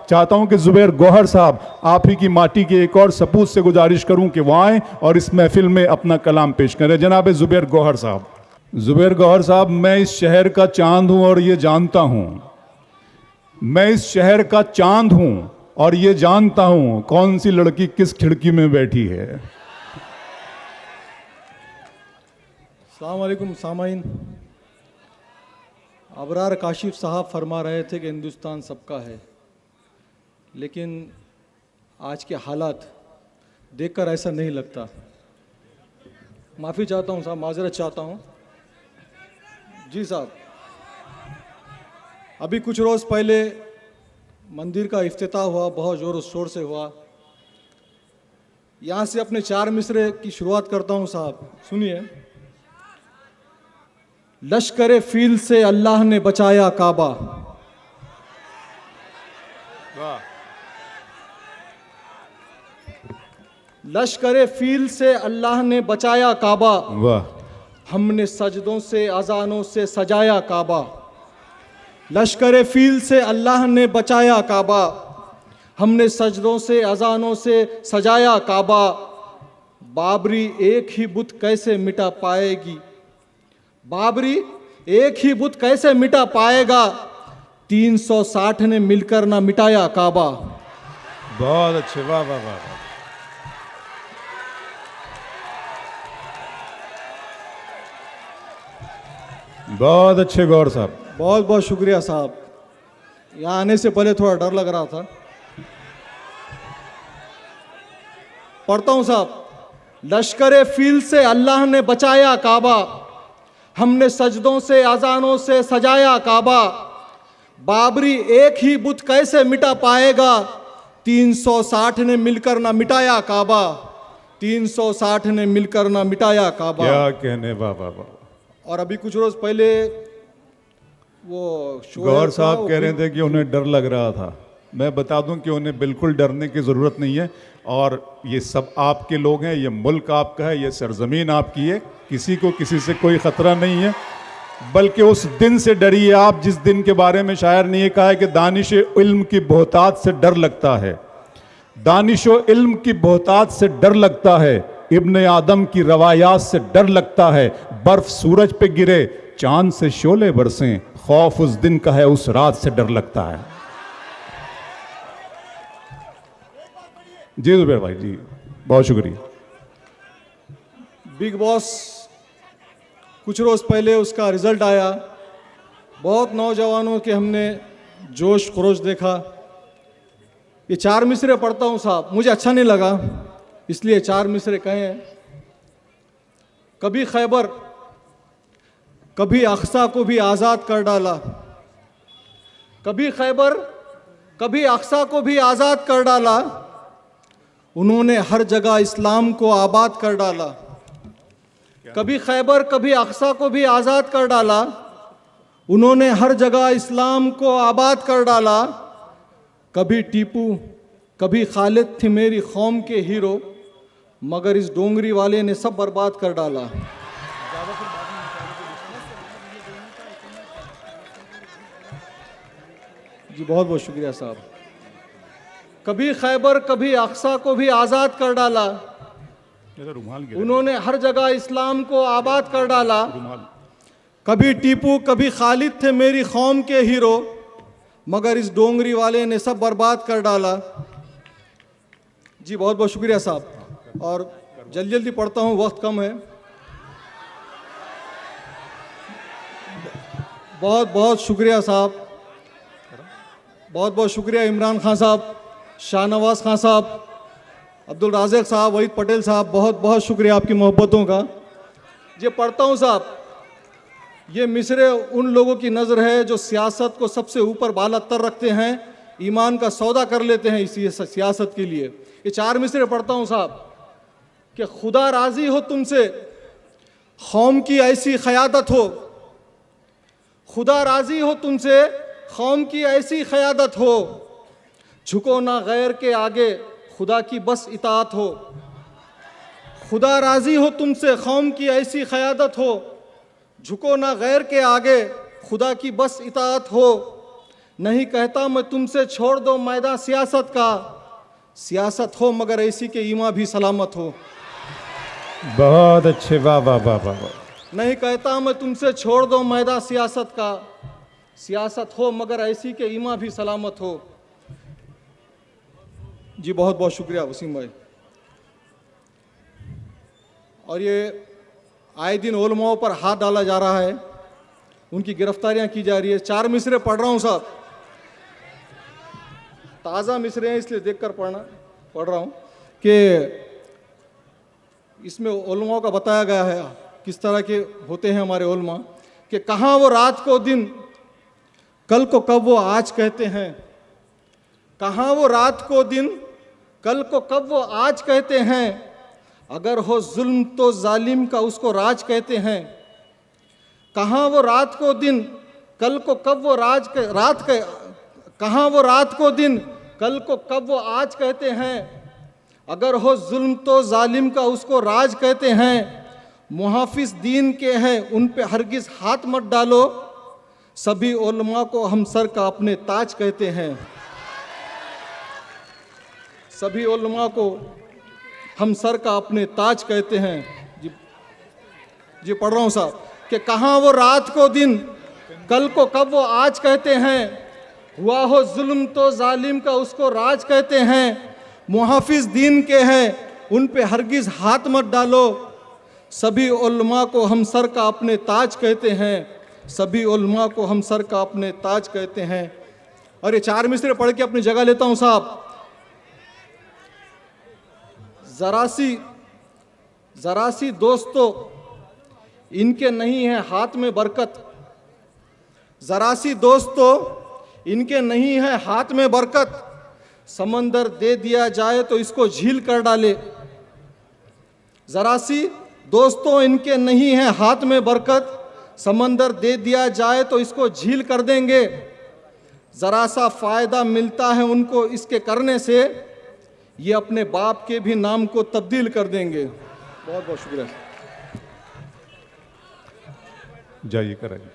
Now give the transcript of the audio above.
चाहता हूं कि जुबैर गौहर साहब, आप ही की माटी के एक और सपूत से गुजारिश करूं कि वो आएँ और इस महफिल में अपना कलाम पेश करें। जनाब जुबैर गौहर साहब। जुबैर गौहर साहब, मैं इस शहर का चांद हूं और ये जानता हूं, मैं इस शहर का चांद हूं और ये जानता हूं कौन सी लड़की किस खिड़की में बैठी है। अस्सलाम वालेकुम सामाइन। अबरार काशिफ साहब फरमा रहे थे कि हिंदुस्तान सबका है, लेकिन आज के हालात देखकर ऐसा नहीं लगता। माफ़ी चाहता हूँ साहब, माजरत चाहता हूँ। जी साहब, अभी कुछ रोज़ पहले मंदिर का इफ्तिताह हुआ, बहुत ज़ोर शोर से हुआ। यहाँ से अपने 4 मिसरे की शुरुआत करता हूँ साहब, सुनिए। लश्करे फील से अल्लाह ने बचाया काबा, लश्करे फील से अल्लाह ने बचाया काबा, वाह। हमने सजदों से अजानों से सजाया काबा। लश्करे फील से अल्लाह ने बचाया काबा, हमने सजदों से अजानों से सजाया काबा। बाबरी एक ही बुत कैसे मिटा पाएगी, बाबरी एक ही बुत कैसे मिटा पाएगा, 360 ने मिलकर ना मिटाया काबा। बहुत अच्छे, वाह वाह वाह वाह। बहुत अच्छे गौर साहब, बहुत बहुत शुक्रिया साहब। यहाँ आने से पहले थोड़ा डर लग रहा था। पढ़ता हूँ साहब। लश्करे फील से अल्लाह ने बचाया काबा, हमने सजदों से अजानों से सजाया काबा। बाबरी एक ही बुत कैसे मिटा पाएगा, 360 ने मिलकर ना मिटाया काबा, 360 ने मिलकर ना मिटाया काबा। क्या कहने, वाह वाह वाह। और अभी कुछ रोज पहले वो गौर साहब कह रहे थे कि उन्हें डर लग रहा था। मैं बता दूं कि उन्हें बिल्कुल डरने की ज़रूरत नहीं है, और ये सब आपके लोग हैं, ये मुल्क आपका है, ये सरजमीन आपकी है, किसी को किसी से कोई ख़तरा नहीं है। बल्कि उस दिन से डरिए आप जिस दिन के बारे में शायर ने ये कहा है कि दानिश इल्म की बोहतात से डर लगता है, दानिश इल्म की बोहतात से डर लगता है, इब्ने आदम की रवायात से डर लगता है। बर्फ सूरज पे गिरे, चांद से शोले बरसें, खौफ उस दिन का है, उस रात से डर लगता है। जी जुबैर भाई जी, बहुत शुक्रिया। बिग बॉस कुछ रोज़ पहले उसका रिज़ल्ट आया। बहुत नौजवानों के हमने जोश खरोश देखा। ये 4 मिसरे पढ़ता हूँ साहब, मुझे अच्छा नहीं लगा इसलिए 4 मिसरे कहे हैं। कभी खैबर कभी अक्सा को भी आज़ाद कर डाला, कभी खैबर कभी अक्सा को भी आज़ाद कर डाला, उन्होंने हर जगह इस्लाम को आबाद कर डाला। कभी खैबर कभी अक्सा को भी आज़ाद कर डाला, उन्होंने हर जगह इस्लाम को आबाद कर डाला। कभी टीपू कभी खालिद थे मेरी कौम के हीरो, मगर इस डोंगरी वाले ने सब बर्बाद कर डाला। जी बहुत बहुत शुक्रिया साहब। कभी खैबर कभी अक्सा को भी आज़ाद कर डाला, उन्होंने हर जगह इस्लाम को आबाद कर डाला। कभी टीपू कभी खालिद थे मेरी कौम के हीरो, मगर इस डोंगरी वाले ने सब बर्बाद कर डाला। जी बहुत बहुत शुक्रिया साहब। और जल्दी जल्दी पढ़ता हूँ, वक्त कम है। बहुत बहुत शुक्रिया साहब, बहुत बहुत शुक्रिया इमरान खान साहब, शाहनवाज खान साहब, अब्दुल राज़िक साहब, वहीद पटेल साहब, बहुत बहुत शुक्रिया आपकी मोहब्बतों का। ये पढ़ता हूँ साहब। ये मिसरे उन लोगों की नज़र है जो सियासत को सबसे ऊपर बाला तर रखते हैं, ईमान का सौदा कर लेते हैं इसी सियासत के लिए। ये 4 मिसरे पढ़ता हूँ साहब कि खुदा राज़ी हो तुमसे, कौम की ऐसी क़यादत हो, खुदा राज़ी हो तुमसे, कौम की ऐसी क़यादत हो, झुको ना गैर के आगे, खुदा की बस इताअत हो। खुदा राज़ी हो तुमसे, कौम की ऐसी क़यादत हो, झुको ना गैर के आगे, खुदा की बस इताअत हो। नहीं कहता मैं तुमसे छोड़ दो मैदान सियासत का, सियासत हो मगर ऐसी के ईमा भी सलामत हो। बहुत अच्छे, वाह वाह वाह वाह वाह। नहीं कहता मैं तुमसे छोड़ दो मैदान सियासत का, सियासत हो मगर ऐसी के ईमा भी सलामत हो। जी बहुत बहुत शुक्रिया वसीम भाई। और ये आए दिन उलमाओं पर हाथ डाला जा रहा है, उनकी गिरफ्तारियां की जा रही है। 4 मिसरे पढ़ रहा हूं साहब, ताज़ा मिसरे हैं इसलिए देखकर पढ़ रहा हूं कि इसमें उलमाओं का बताया गया है किस तरह के होते हैं हमारे उलमा, कि कहाँ वो रात को दिन, कल को कब वो आज कहते हैं। कहाँ वो रात को दिन, कल को कब वो आज कहते हैं। अगर हो जुल्म तो जालिम का उसको राज कहते हैं। कहाँ वो रात को दिन, कल को कब वो कहाँ वो रात को दिन, कल को कब वो आज कहते हैं। अगर हो जुल्म तो जालिम का उसको राज कहते हैं। मुहाफिज दीन के हैं उन पे हरगिज हाथ मत डालो। सभी उलमा को हम सर का अपने ताज कहते हैं। सभी उलमा को हम सर का अपने ताज कहते हैं। जी पढ़ रहा हूँ साहब, कि कहाँ वो रात को दिन, कल को कब वो आज कहते हैं। हुआ हो जुल्म तो जालिम का उसको राज कहते हैं। मुहाफिज दीन के हैं उन पे हरगिज हाथ मत डालो। सभी उलमा को हम सर का अपने ताज कहते हैं। सभी उलमा को हम सर का अपने ताज कहते हैं। और ये 4 मिसरे पढ़ के अपनी जगह लेता हूँ साहब। जरा सी दोस्तों इनके नहीं है हाथ में बरकत। जरा सी दोस्तों इनके नहीं है हाथ में बरकत। समंदर दे दिया जाए तो इसको झील कर डाले। जरा सी दोस्तों इनके नहीं है हाथ में बरकत। समंदर दे दिया जाए तो इसको झील कर देंगे। जरा सा फायदा मिलता है उनको इसके करने से, ये अपने बाप के भी नाम को तब्दील कर देंगे। बहुत बहुत शुक्रिया। जाइए कराइए।